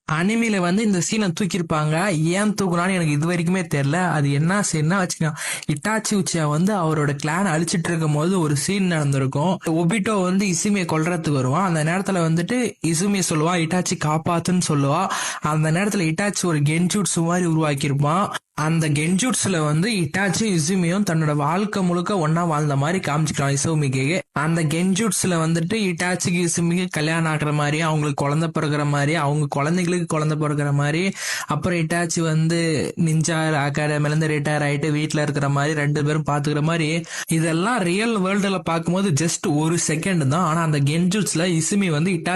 அனிமில இந்த சீனை தூக்கியிருப்பாங்க. ஏன் தூக்குனான்னு எனக்கு இது வரைக்குமே தெரியல. அது என்ன சீன்னா வச்சுக்கோங்க, இட்டாச்சி உச்சியா அவரோட கிளான் அழிச்சிட்டு இருக்கும் போது ஒரு சீன் நடந்திருக்கும். ஒபிட்டோ இசுமியை கொல்றதுக்கு வருவான். அந்த நேரத்துல இசுமியை சொல்லுவா இட்டாச்சி காப்பாத்துன்னு சொல்லுவா. அந்த நேரத்துல இட்டாச்சி ஒரு கென்ஜூட்சு மாதிரி உருவாக்கியிருப்பான். அந்த கென்ஜூட்ஸ்ல இட்டாச்சி இசுமியும் தன்னோட வாழ்க்கை முழுக்க ஒன்னா வாழ்ந்த மாதிரி காமிச்சிக்கலாம் இசுமிக்கு. அந்த கென்ஜூட்ஸ்ல இட்டாச்சிக்கு இசுமிக்கு கல்யாணம் ஆகுற மாதிரி, அவங்களுக்கு குழந்தை பிறகுற மாதிரி, அவங்க குழந்தைங்களுக்கு குழந்தை பிறகுற மாதிரி, அப்புறம் இட்டாச்சி நிஞ்சா அகாடமில இருந்து ரிட்டையர் ஆயிட்டு வீட்டுல இருக்கிற மாதிரி, 2 பேரும் பாத்துக்கிற மாதிரி, இதெல்லாம் ரியல் வேர்ல்டுல பார்க்கும்போது ஜஸ்ட் ஒரு செகண்ட் தான். ஆனா அந்த கென்ஜூட்ஸ்ல இசுமி இட்டா